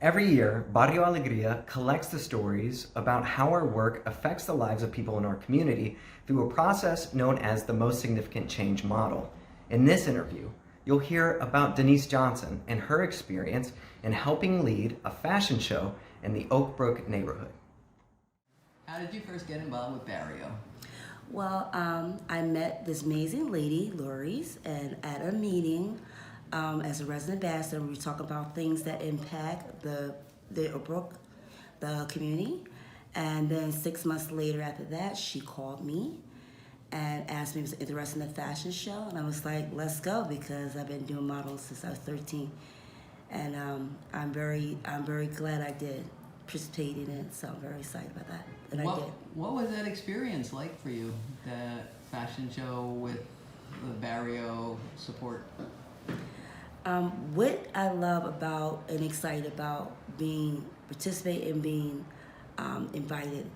Every year, Barrio Alegría collects the stories about how our work affects the lives of people in our community through a process known as the Most Significant Change Model. In this interview, you'll hear about Denise Johnson and her experience in helping lead a fashion show in the Oak Brook neighborhood. How did you first get involved with Barrio? Well, I met this amazing lady, Lori's, and at a meeting as a resident ambassador, we talk about things that impact the Brook, the community. And then 6 months later after that, she called me and asked me if I was interested in the fashion show. And I was like, let's go, because I've been doing models since I was 13. And I'm very glad I did participate in it, so I'm very excited about that. And I did. What was that experience like for you, that fashion show with the Barrio support? What I love about and excited about participating and being invited,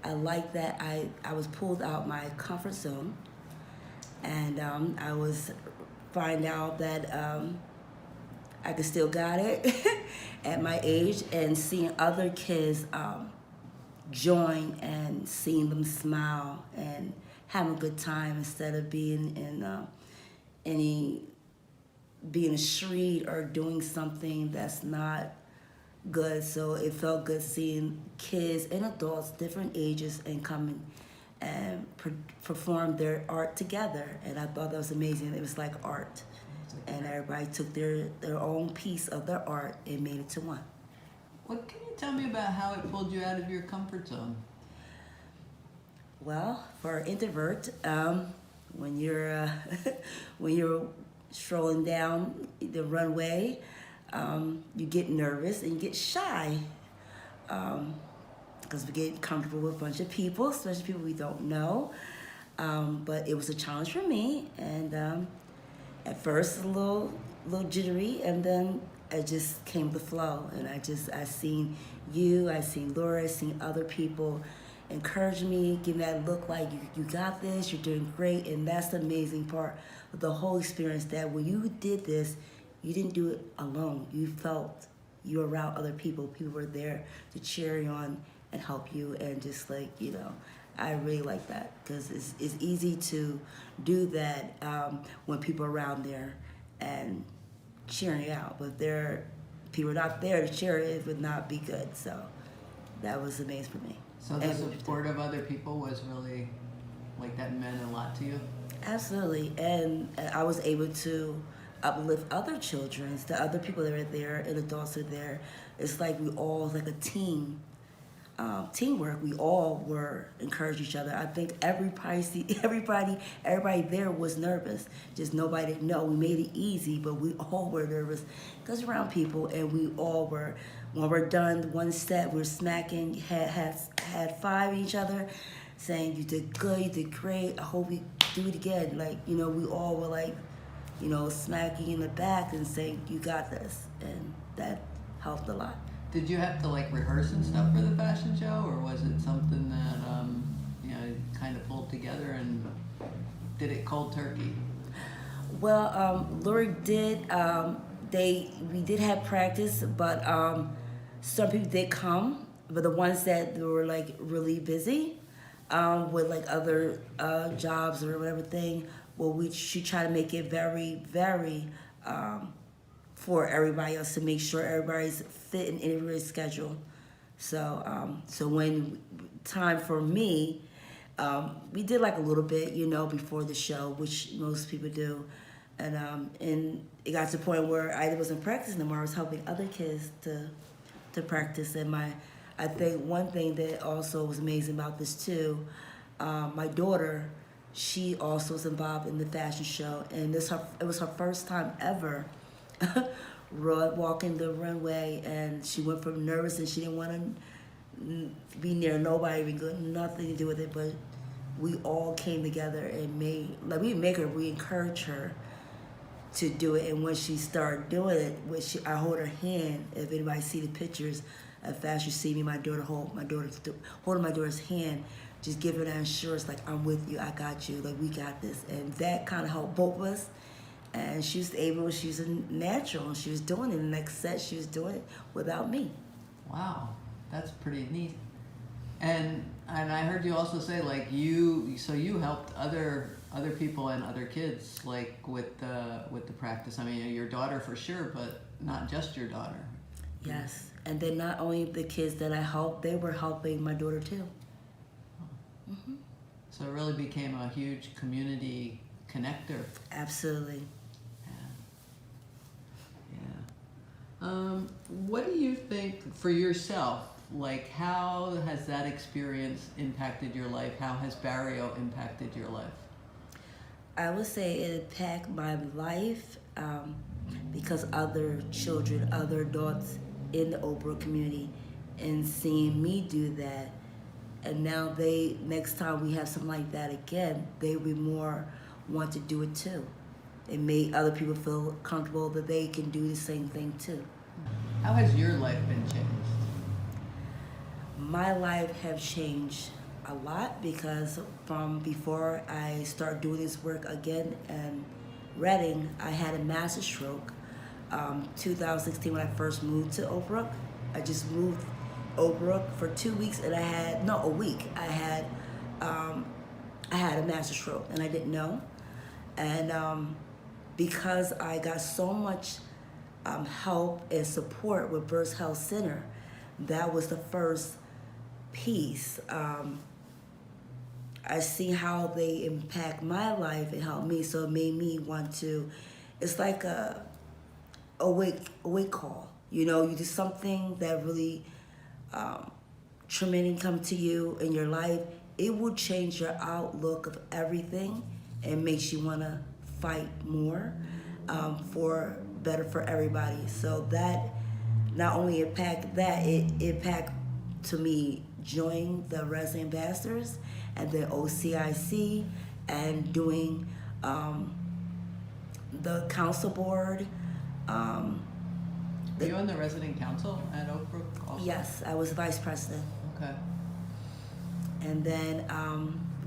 I like that I was pulled out my comfort zone, and I was find out that I could still got it at my age, and seeing other kids join and seeing them smile and having a good time instead of being in being a street or doing something that's not good. So it felt good seeing kids and adults, different ages, and coming and perform their art together. And I thought that was amazing. It was like art. And everybody took their own piece of their art and made it to one. What can you tell me about how it pulled you out of your comfort zone? Well, for an introvert, when you're when you're strolling down the runway, you get nervous and you get shy, because we get comfortable with a bunch of people, especially people we don't know. But it was a challenge for me, and at first a little jittery, and then it just came to flow. And I seen you, I seen Laura, I seen other people encourage me, give me that look like you got this, you're doing great. And that's the amazing part of the whole experience, that when you did this, you didn't do it alone. You felt you were around other people. People were there to cheer you on and help you, and just like, I really like that, because it's easy to do that when people are around there and cheering you out. But if people are not there to cheer, it would not be good. So that was amazing for me. So the support of other people was really, like, that meant a lot to you? Absolutely. And I was able to uplift other children, the other people that are there, and adults are there. It's like we all, like a team. Teamwork. We all were encouraging each other. I think everybody there was nervous. Just nobody didn't know. We made it easy, but we all were nervous because we're around people, and we all were. When we're done one set, we're smacking, had five each other, saying, "You did good, you did great. I hope we do it again." Like, we all were like, smacking in the back and saying, "You got this," and that helped a lot. Did you have to, like, rehearse and stuff for the fashion show, or was it something that kind of pulled together, and did it cold turkey? Well, Lori did. We did have practice, but some people did come. But the ones that were like really busy with like other jobs or whatever thing, well, she tried to make it very, very for everybody else, to make sure everybody's fit in everybody's schedule. So when time for me, we did like a little bit, before the show, which most people do. And it got to the point where I wasn't practicing anymore. I was helping other kids to practice. And I think one thing that also was amazing about this too, my daughter, she also was involved in the fashion show, and it was her first time ever walking the runway, and she went from nervous, and she didn't want to be near nobody, nothing to do with it. But we all came together and we encouraged her to do it. And when she started doing it, I hold her hand. If anybody see the pictures of fashion, see me, holding my daughter's hand, just giving her that assurance, like, I'm with you, I got you, like, we got this. And that kind of helped both of us. And she was able, she was a natural, and she was doing it. The next set, she was doing it without me. Wow, that's pretty neat. And I heard you also say like you helped other people and other kids like with the practice. I mean, your daughter for sure, but not just your daughter. Yes, and then not only the kids that I helped, they were helping my daughter too. Mm-hmm. So it really became a huge community connector. Absolutely. Yeah. What do you think for yourself? Like, how has that experience impacted your life? How has Barrio impacted your life? I would say it impacted my life because other children, other adults in the Oak Brook community, and seeing me do that, and now next time we have something like that again, they would more want to do it too. It made other people feel comfortable that they can do the same thing too. How has your life been changed? My life have changed a lot because from before I start doing this work again in Reading, I had a massive stroke. 2016 when I first moved to Oak Brook. I just moved Oak Brook for 2 weeks and a week. I had a massive stroke and I didn't know. And because I got so much help and support with Birds Health Center, that was the first piece. I see how they impact my life and help me, so it made me want to. It's like a wake call. You know, you do something that really tremendous come to you in your life. It will change your outlook of everything and makes you want to fight more for better for everybody. So that not only impact that, it impact to me joining the resident ambassadors and the OCIC and doing the council board. Were you on the resident council at Oak Brook also? Yes, I was vice president. Okay. And then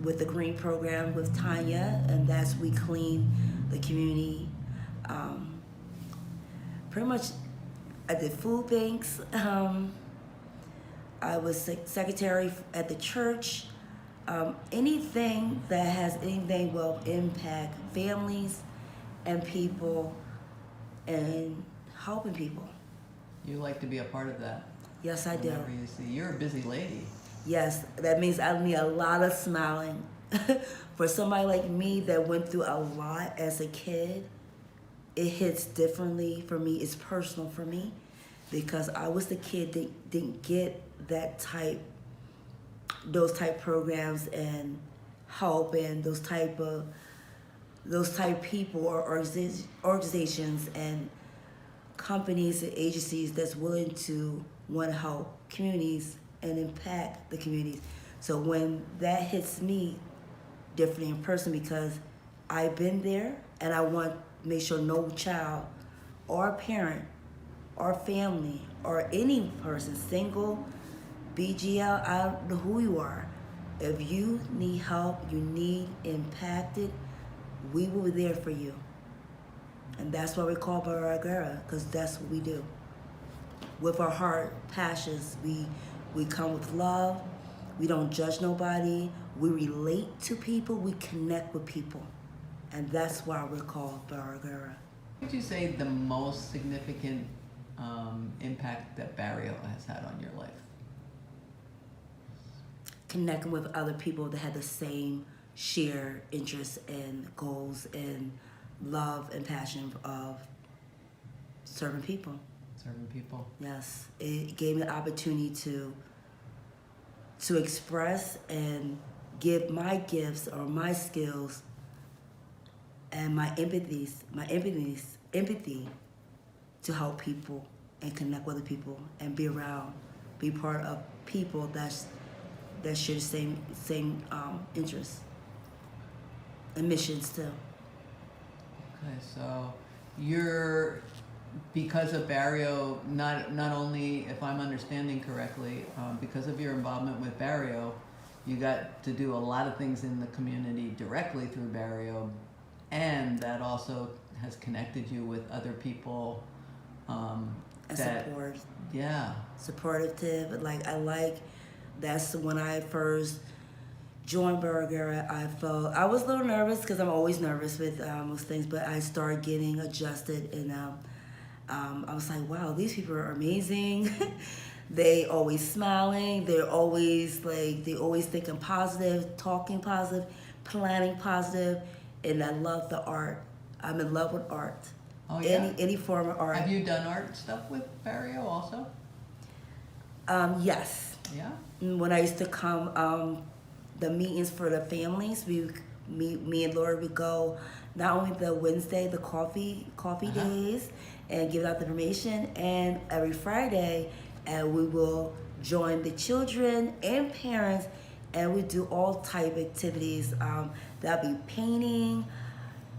with the green program with Tanya, and that's we clean the community. Pretty much, I did food banks. I was secretary at the church. Anything that has anything will impact families and people and helping people. You like to be a part of that. Yes, I do. Whenever you see, you're a busy lady. Yes, that means I need a lot of smiling. For somebody like me that went through a lot as a kid, it hits differently for me. It's personal for me because I was the kid that didn't get those type programs and help and those type people or organizations and companies and agencies that's willing to want to help communities and impact the communities. So when that hits me differently in person, because I've been there and I want to make sure no child or parent or family or any person, single, BGL, I don't know who you are, if you need help, you need impacted, we will be there for you. And that's why we call Baragara, because that's what we do. With our heart, passions, we come with love, we don't judge nobody, we relate to people, we connect with people. And that's why we're called Baragara. What would you say the most significant impact that Barrio has had on your life? Connecting with other people that had the same shared interests and goals and love and passion of serving people. Serving people. Yes, it gave me the opportunity to express and give my gifts or my skills and my empathy to help people and connect with other people and be part of people that share the same interests and missions too. Okay, so you're, because of Barrio, not only, if I'm understanding correctly, because of your involvement with Barrio, you got to do a lot of things in the community directly through Barrio, and that also has connected you with other people. And That support. yeah. Supportive. Like I like. That's when I first joined Burger. I felt I was a little nervous because I'm always nervous with most things, but I started getting adjusted, and I was like, wow, these people are amazing. They always smiling. They're always like they always thinking positive, talking positive, planning positive, and I love the art. I'm in love with art. Oh yeah. Any form of art. Have you done art stuff with Barrio also? Yes. Yeah. When I used to come, the meetings for the families, me and Laura would go not only the Wednesday, the coffee days, and give out the information, and every Friday, and we will join the children and parents, and we do all type of activities. That'll be painting,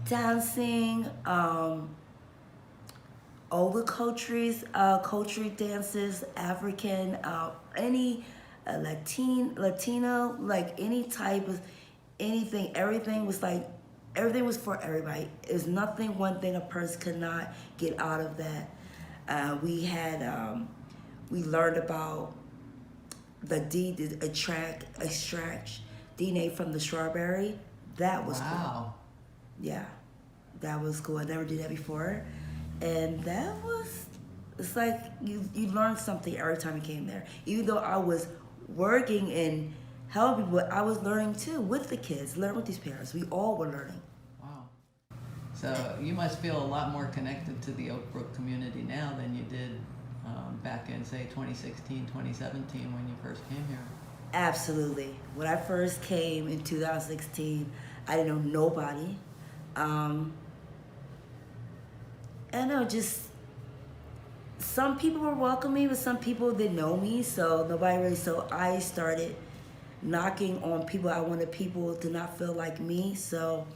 dancing, all the culture dances, African, any Latino, like any type of anything. Everything was for everybody. There's nothing, one thing a person could not get out of that. We learned about the extract DNA from the strawberry. That was cool. Wow. Yeah, that was cool. I never did that before. And it's like you learn something every time you came there. Even though I was working and helping people, I was learning too with the kids, learning with these parents. We all were learning. Wow. So you must feel a lot more connected to the Oak Brook community now than you did back in, say, 2016, 2017 when you first came here. Absolutely. When I first came in 2016, I didn't know nobody. I know, just some people were welcoming, but some people didn't know me, so nobody really. So I started knocking on people. I wanted people to not feel like me. So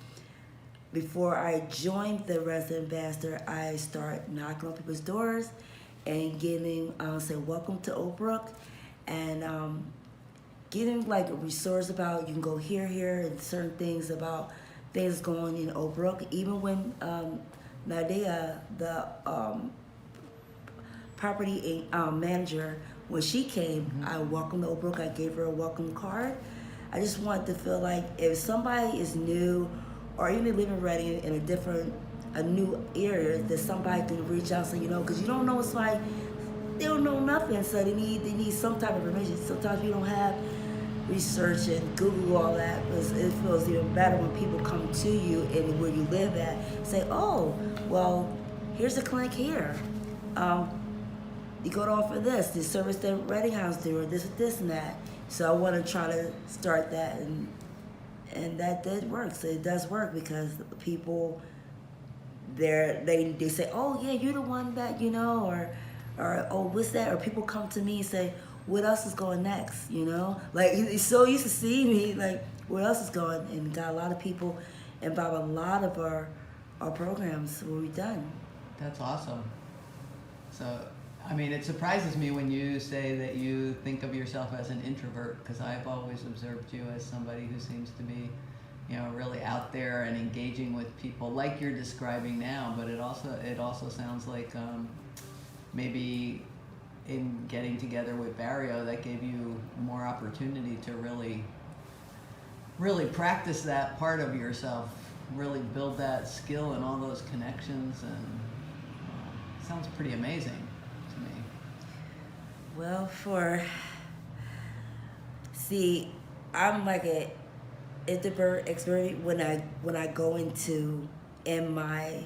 before I joined the resident ambassador, I started knocking on people's doors and getting say welcome to Oak Brook, and getting like a resource about you can go here, and certain things about things going in Oak Brook. Even when Nadia, the property manager, when she came, I welcomed Oak Brook. I gave her a welcome card. I just wanted to feel like if somebody is new, or even living ready in a new area, that somebody can reach out, so because you don't know, it's like they don't know nothing, so they need some type of information. Sometimes you don't have research and Google all that, but it feels even better when people come to you and where you live at, say, oh, well, here's a clinic here. You go to offer this, the service that Reading House do, or this and that. So I want to try to start that, and that did work. So it does work because people, they say, oh yeah, you're the one that, or oh, what's that? Or people come to me and say, what else is going next, Like, he's so used to seeing me, like, what else is going? And got a lot of people involved. A lot of our programs were done. That's awesome. So, I mean, it surprises me when you say that you think of yourself as an introvert, because I've always observed you as somebody who seems to be, really out there and engaging with people like you're describing now. But it also sounds like maybe in getting together with Barrio, that gave you more opportunity to really practice that part of yourself, really build that skill and all those connections, and sounds pretty amazing to me. Well, I'm like a introvert extrovert when I go in my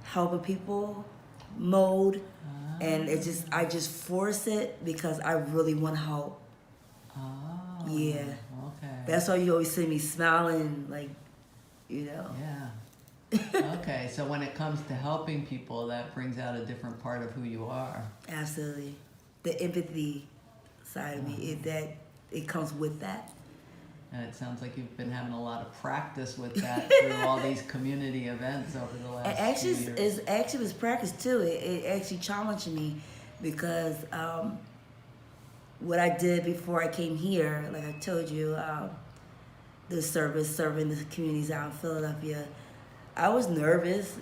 helping people mode. And I just force it because I really want to help. Oh. Yeah. Okay. That's why you always see me smiling, like, Yeah. Okay, so when it comes to helping people, that brings out a different part of who you are. Absolutely. The empathy side of me, it comes with that. And it sounds like you've been having a lot of practice with that through all these community events over the last few years. It was practice too. It actually challenged me because what I did before I came here, like I told you, the serving the communities out in Philadelphia, I was nervous,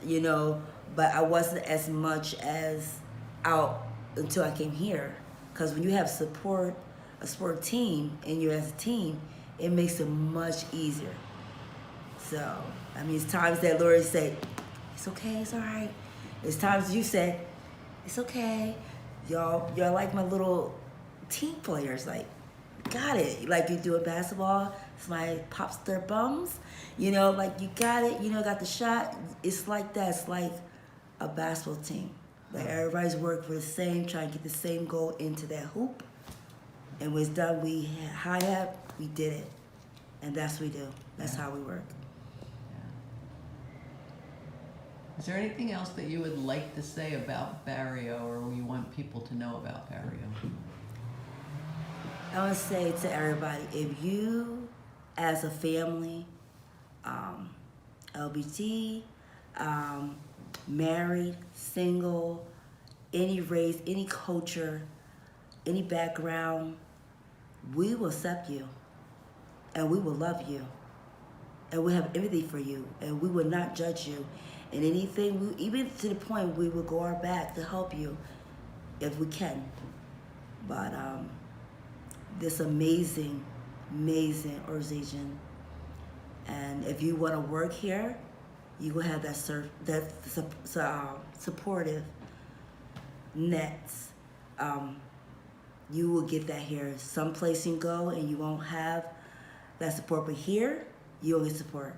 but I wasn't as much as out until I came here. Because when you have a support team, and you're as a team, it makes it much easier. So, I mean, it's times that Lori said, it's okay, it's all right. It's times you said, it's okay. Y'all like my little team players, like, got it. Like you do in basketball, somebody pops their bums, like you got it, got the shot. It's like that. It's like a basketball team. Like everybody's working for the same, trying to get the same goal into that hoop. And when it's done, we high up, we did it. And that's what we do. That's how we work. Is there anything else that you would like to say about Barrio, or you want people to know about Barrio? I want to say to everybody, if you, as a family, LBT, married, single, any race, any culture, any background, we will accept you, and we will love you, and we have everything for you, and we will not judge you. And anything, even to the point we will go our back to help you if we can. But this amazing organization, and if you want to work here, you will have that supportive nets. You will get that here. Some place you can go and you won't have that support, but here you will get support.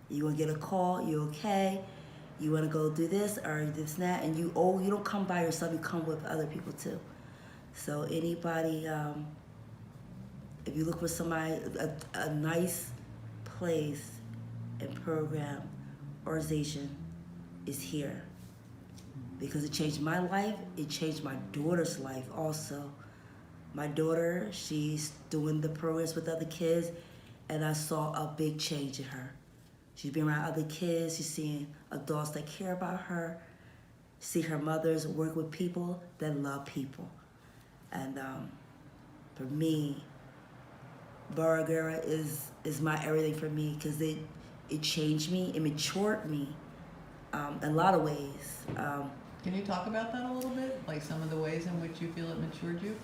You will get a call. You okay? You want to go do this or this and that, and you don't come by yourself. You come with other people too. So anybody, if you look for somebody, a nice place and program, organization is here. Because it changed my life, it changed my daughter's life also. My daughter, she's doing the programs with other kids, and I saw a big change in her. She's been around other kids, she's seeing adults that care about her, see her mothers work with people that love people. And for me, Baragera is my everything for me, because it changed me, it matured me in a lot of ways. Can you talk about that a little bit? Like some of the ways in which you feel it matured you?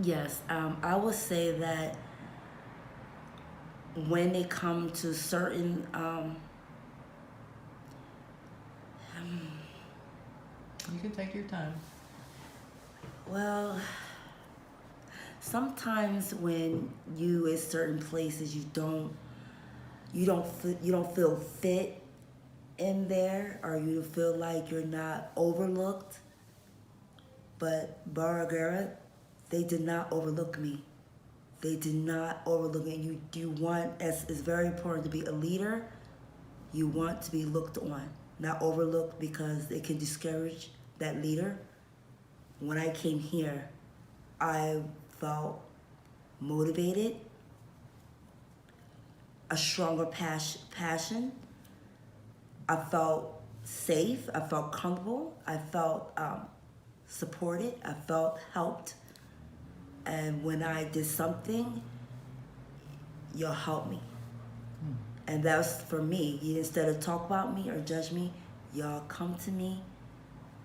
Yes, I would say that when they come to certain You can take your time. well, sometimes when you in certain places you don't feel fit in there, or you feel like you're not overlooked. But Baragera, they did not overlook me. They did not overlook me. You want, as it's very important to be a leader, you want to be looked on, not overlooked, because it can discourage that leader. When I came here, I felt motivated, a stronger passion. I felt safe, I felt comfortable, I felt supported, I felt helped. And when I did something, y'all helped me. And that was for me. Instead of talk about me or judge me, y'all come to me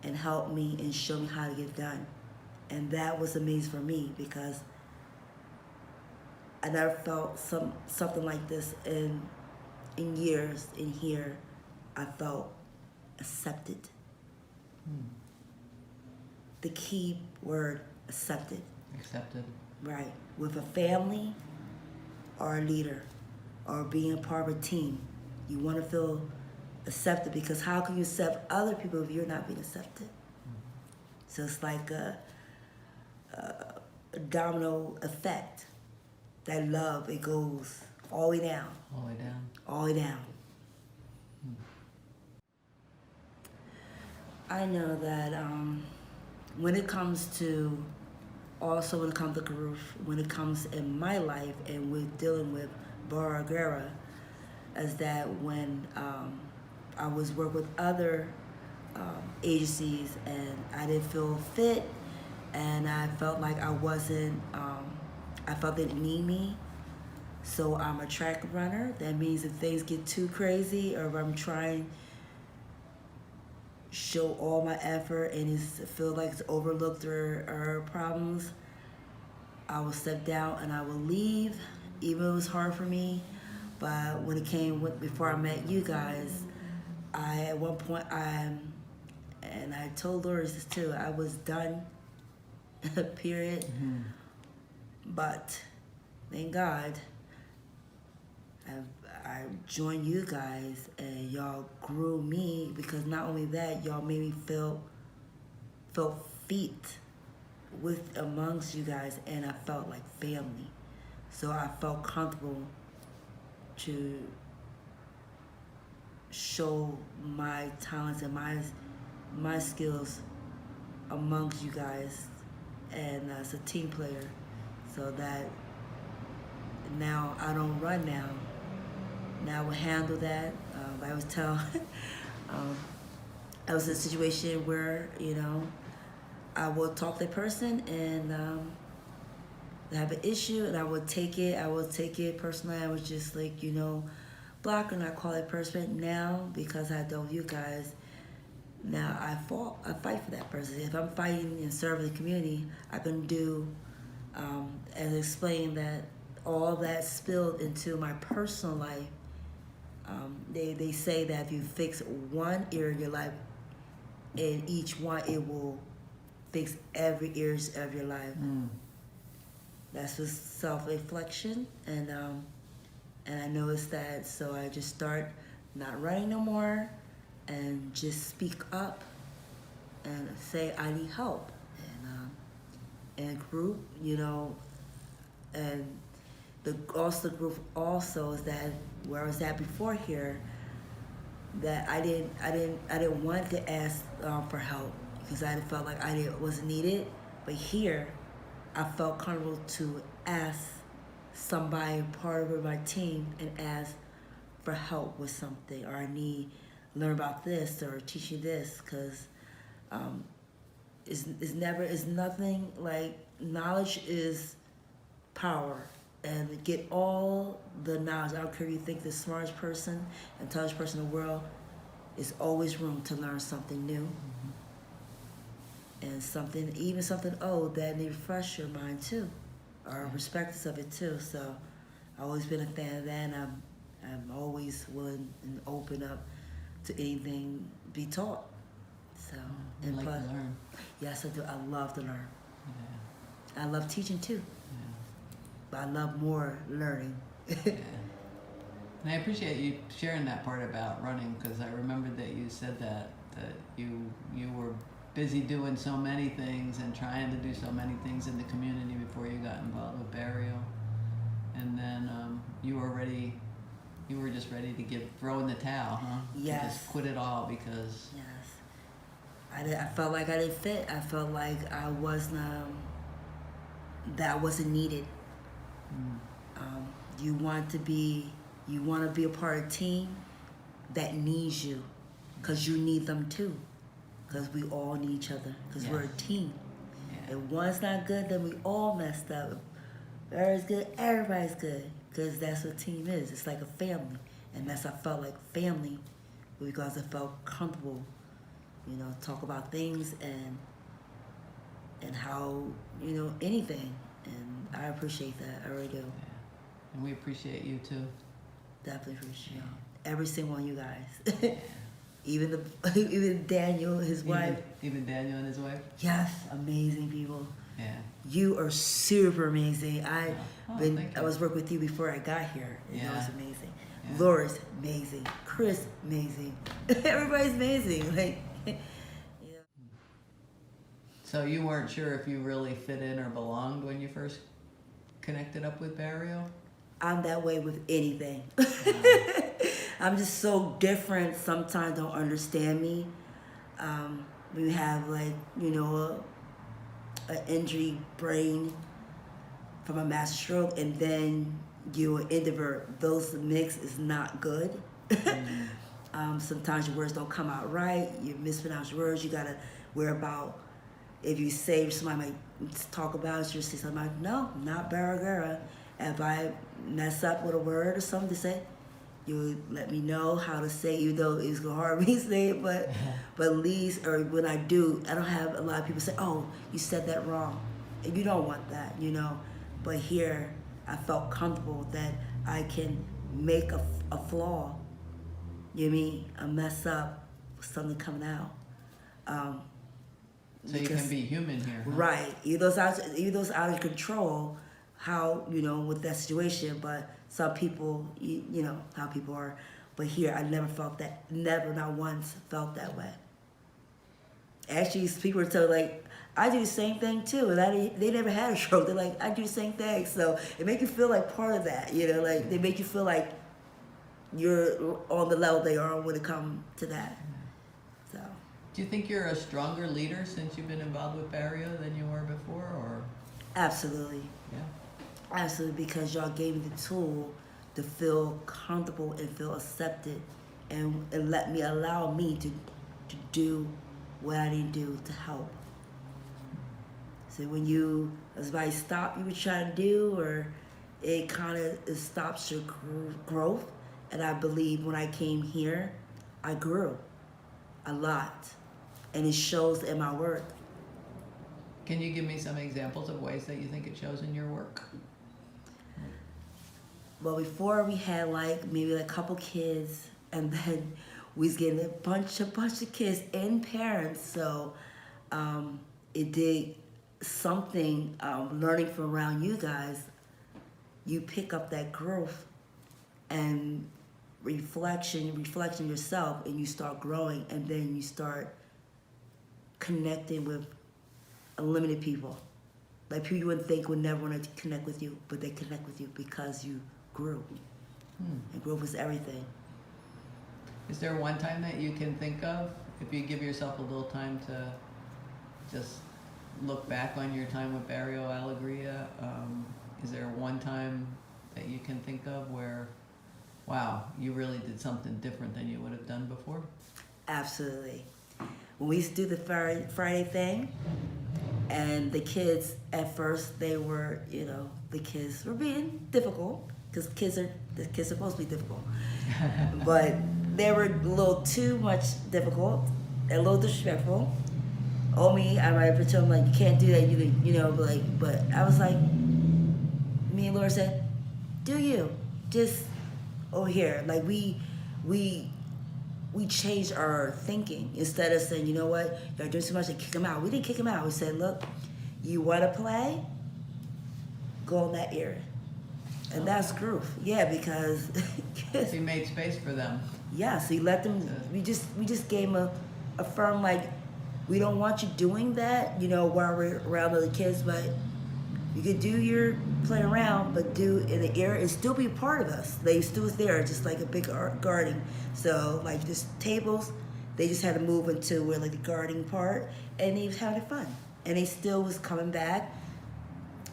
and help me and show me how to get done. And that was amazing for me, because I never felt something like this in years. In here, I felt accepted. The key word, accepted. Accepted. Right. With a family or a leader or being part of a team, you want to feel accepted, because how can you accept other people if you're not being accepted? So it's like a domino effect. That love, it goes all the way down. All the way down. All the way down. I know that when it comes to Garuf, when it comes in my life and with dealing with Baragera, is that when I was working with other agencies and I didn't feel fit, and I felt like I wasn't, I felt they didn't need me, So I'm a track runner. That means if things get too crazy or if I'm trying show all my effort and it's feel like it's overlooked or problems, I will step down and I will leave, even if it was hard for me. But when it came before I met you guys, at one point and I told Lori this too, I was done, period. Mm-hmm. But thank God, I joined you guys and y'all grew me, because not only that, y'all made me felt feet with amongst you guys, and I felt like family. So I felt comfortable to show my talents and my skills amongst you guys, and as a team player, so that now I don't run now. Now I will handle that. I was telling, I was in a situation where, I will talk to the person and have an issue, and I would take it personally. I was just like, block and I call that person. Now, because I know you guys, now I fight for that person. If I'm fighting and serving the community, I can do and explain that all that spilled into my personal life. They say that if you fix one area of your life, in each one, it will fix every area of your life. That's just self-reflection, and I noticed that, so I just start not running no more, and just speak up and say I need help, and group, and the group also is that where I was at before here, that I didn't want to ask for help because I felt like wasn't needed, but here I felt comfortable to ask somebody, part of my team, and ask for help with something, or I need learn about this or teach you this, because it's nothing like knowledge is power, and get all the knowledge. I don't care if you think the smartest person, intelligent person in the world, is always room to learn something new. And even something old that need to refresh your mind too, or perspectives of it too. So I've always been a fan of that, and I'm always willing and open up to anything be taught. So and like to learn. Yes, I do. I love to learn. Yeah. I love teaching too, but I love more learning. Yeah. And I appreciate you sharing that part about running, because I remembered that you said that you were busy doing so many things and trying to do so many things in the community before you got involved with burial, and then you were just ready to throw in the towel, huh? Yes. To just quit it all because. Yes. I felt like I didn't fit. I felt like I wasn't that I wasn't needed. You want to be a part of a team that needs you, because you need them too. Because we all need each other. Because we're a team. Yeah. If one's not good, then we all messed up. If everybody's good, everybody's good. Because that's what a team is. It's like a family. And I felt like family, because I felt comfortable, talk about things and how, anything. And I appreciate that. I really do. Yeah. And we appreciate you too. Definitely appreciate every single one of you guys. Even Daniel, his wife. Even Daniel and his wife? Yes, amazing people. Yeah. You are super amazing. I was working with you before I got here. And that was amazing. Yeah. Laura's amazing. Chris, amazing. Everybody's amazing. Like, So you weren't sure if you really fit in or belonged when you first connected up with Barrio? I'm that way with anything. I'm just so different. Sometimes don't understand me. We have an injury brain from a mass stroke, and then you're an introvert. Those mix is not good. Sometimes your words don't come out right. You mispronounce your words. You gotta worry about if you say somebody might talk about it. You say something like, no, not Baragara. if I mess up with a word or something to say, you would let me know how to say, even though it's gonna hard me to say it, but at least, or when I do, I don't have a lot of people say, "Oh, you said that wrong," and you don't want that, you know. But here, I felt comfortable that I can make a flaw, you know what I mean, a mess up, something coming out. So you can be human here. Huh? Right. Even though it's out of control, how, you know, with that situation, but some people, you know, how people are. But here, I never felt that, never, not once, felt that way. Actually, people were told, like, I do the same thing too, and they never had a stroke. They're like, I do the same thing. So it makes you feel like part of that, you know, like they make you feel like you're on the level they are when it comes to that. So. Do you think you're a stronger leader since you've been involved with Barrio than you were before, or? Absolutely. Yeah. Absolutely, because y'all gave me the tool to feel comfortable and feel accepted, and allow me to do what I need to do to help. So when somebody stop you were trying to do, or it kind of stops your growth, and I believe when I came here, I grew a lot, and it shows in my work. Can you give me some examples of ways that you think it shows in your work? Well, before we had like maybe a couple kids, and then we was getting a bunch of kids and parents. So it did something. Learning from around you guys, you pick up that growth and reflection yourself, and you start growing, and then you start connecting with unlimited people. Like people you wouldn't think would never want to connect with you, but they connect with you because you grew. And growth is everything. Is there one time that you can think of, if you give yourself a little time to just look back on your time with Barrio Alegria, is there one time that you can think of where, wow, you really did something different than you would have done before? Absolutely. When we used to do the Friday thing, and the kids at first, they were, you know, the kids were being difficult, because the kids are supposed to be difficult. But they were a little too much difficult, a little disrespectful. Oh, me, I might have told them, like, you can't do that, you know, but I was like, me and Laura said, do you, just over here. Like, we changed our thinking. Instead of saying, you know what, you're doing too much, and kick them out. We didn't kick them out. We said, look, you want to play? Go in that area. And that's growth. Yeah, because So you made space for them. yeah, so you let them. We just gave them a firm, like, we don't want you doing that, you know, while we're around other kids, but you could do your play around, but do in the air and still be part of us. They still was there, just like a big garden. So like just tables, they just had to move into where like the gardening part, and they was having fun, and they still was coming back,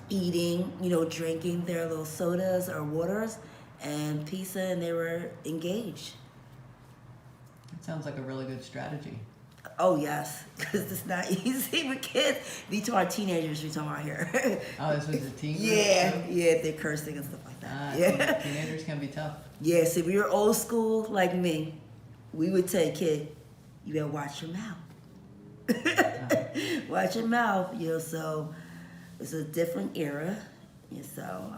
eating, you know, drinking their little sodas or waters and pizza, and they were engaged. It sounds like a really good strategy. Oh yes, because it's not easy with kids. We talking about teenagers. We talking about here. Oh, this was a teen group? Yeah, they're cursing and stuff like that. Yeah, Teenagers can be tough. yeah. See, we were old school like me. We would tell a kid, "You better watch your mouth. Watch your mouth." You know, so it's a different era, and so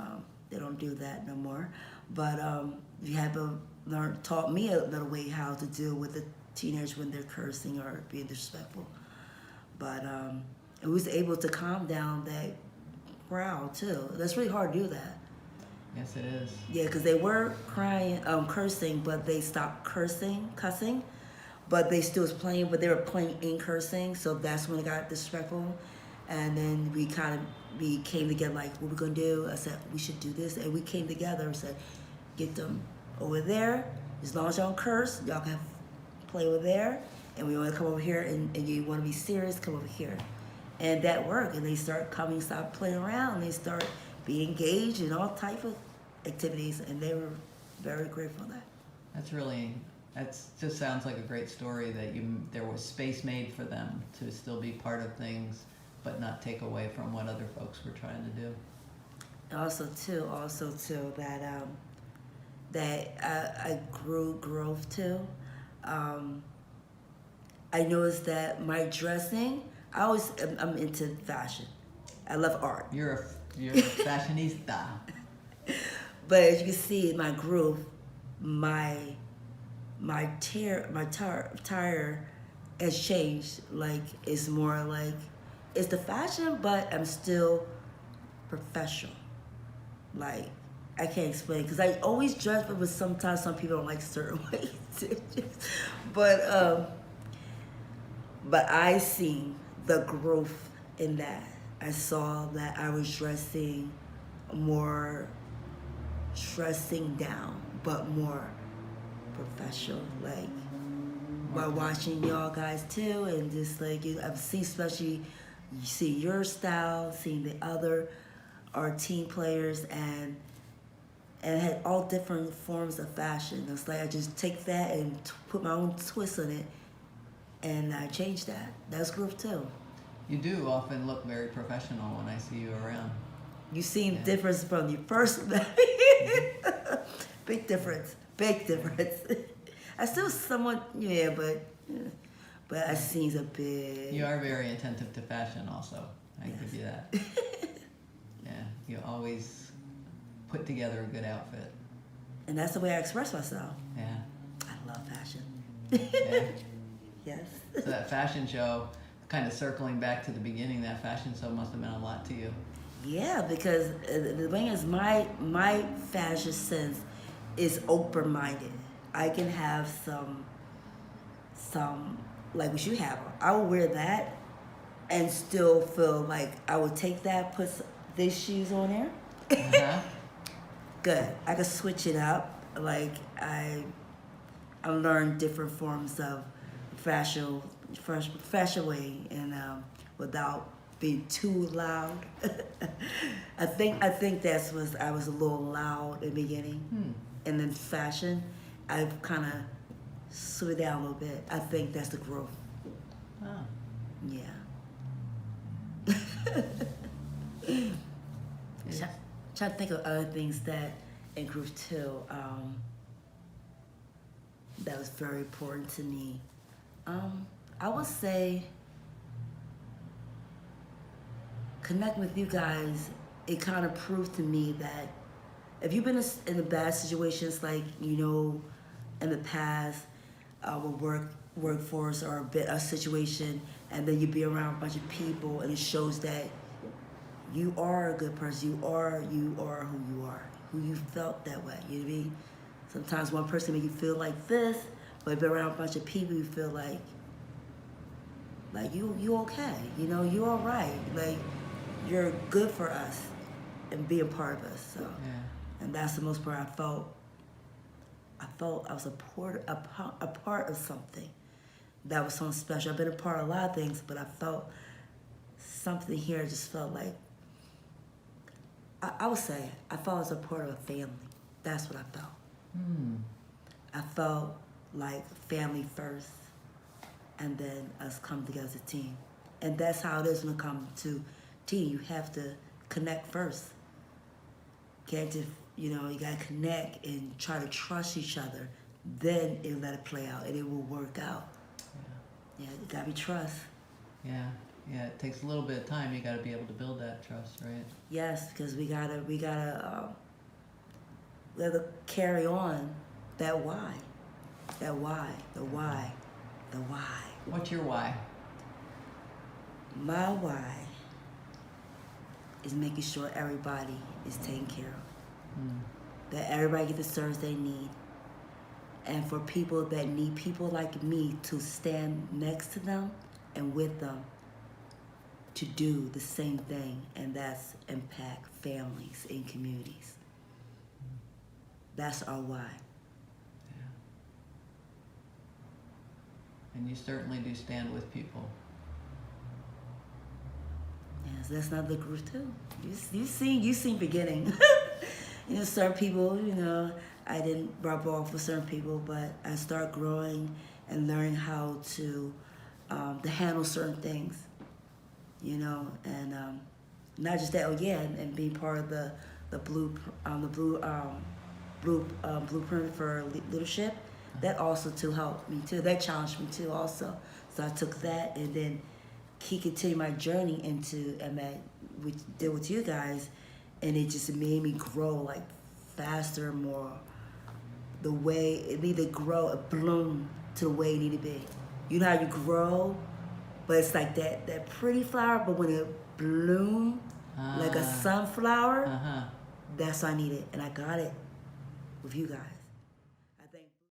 they don't do that no more. But you have to taught me another way how to deal with the teenagers when they're cursing or being disrespectful. But it was able to calm down that crowd too. That's really hard to do that. Yes, it is. Yeah, because they were crying, cursing, but they stopped cussing, but they still was playing, but they were playing in cursing, so that's when it got disrespectful. And then we came together, like, what we're gonna do? I said, we should do this, and we came together and said, get them over there, as long as y'all don't curse, y'all can play over there, and we want to come over here, and you want to be serious, come over here. And that worked, and they start playing around, and they start being engaged in all type of activities, and they were very grateful for that. That just sounds like a great story, that there was space made for them to still be part of things, but not take away from what other folks were trying to do. Also too that I grew growth too. Um, I noticed that my dressing, I'm into fashion. I love art. You're a fashionista. But as you can see in my groove, my tire has changed. Like it's more like it's the fashion, but I'm still professional. Like I can't explain because I always dress, but sometimes some people don't like certain ways. but but I seen the growth in that. I saw that I was more dressing down, but more professional. Like by watching y'all guys too, and just like I've seen, especially you see your style, seeing the other our team players, and it had all different forms of fashion. It's like I just take that and put my own twist on it, and I changed that. That's growth too. You do often look very professional when I see you around. You seen difference from your first big difference. I still somewhat but I seen a big. You are very attentive to fashion also. I give you that. Yeah, you always put together a good outfit. And that's the way I express myself. Yeah. I love fashion. Yeah. Yes. So that fashion show, kind of circling back to the beginning, that fashion show must have meant a lot to you. Yeah, because the thing is, my fashion sense is open-minded. I can have some like what you have. I will wear that and still feel like I would take that, put these shoes on there. Uh-huh. Good. I can switch it up. Like I learned different forms of fashion way, and without being too loud. I think I was a little loud in the beginning, and then fashion, I've kind of slowed down a little bit. I think that's the growth. Oh. Yeah. Trying to think of other things that improved too. That was very important to me. I would say connect with you guys. It kind of proved to me that if you've been in the bad situations, like in the past, with workforce or a situation, and then you be around a bunch of people, and it shows that you are a good person. You are who you are, who you felt that way. You know what I mean? Sometimes one person make you feel like this, but be around a bunch of people, you feel like you okay. You all right. Like you're good for us and being part of us. So, and that's the most part I felt. I was a part of something that was something special. I've been a part of a lot of things, but I felt something here. Just felt like I would say I felt as a part of a family. That's what I felt. I felt like family first, and then us come together as a team. And that's how it is when it comes to team. You have to connect first. Can't just, you gotta connect and try to trust each other. Then it'll let it play out and it will work out. Yeah, you gotta be trust. Yeah, it takes a little bit of time. You gotta be able to build that trust, right? Yes, because we gotta carry on that why. The why. What's your why? My why is making sure everybody is taken care of. That everybody gets the service they need. And for people that need people like me to stand next to them and with them to do the same thing, and that's impact families and communities. That's our why. And you certainly do stand with people. Yes, that's another group too. You seen beginning. Certain people, I didn't rub off with certain people, but I start growing and learning how to handle certain things, and not just that. And being part of the blueprint for leadership. That also too helped me too. That challenged me too also. So I took that and then continued my journey into MA, which did with you guys, and it just made me grow like faster, more. The way it needed to grow, it bloomed to the way it needed to be. You know how you grow, but it's like that pretty flower, but when it bloomed like a sunflower, that's what I needed, and I got it with you guys.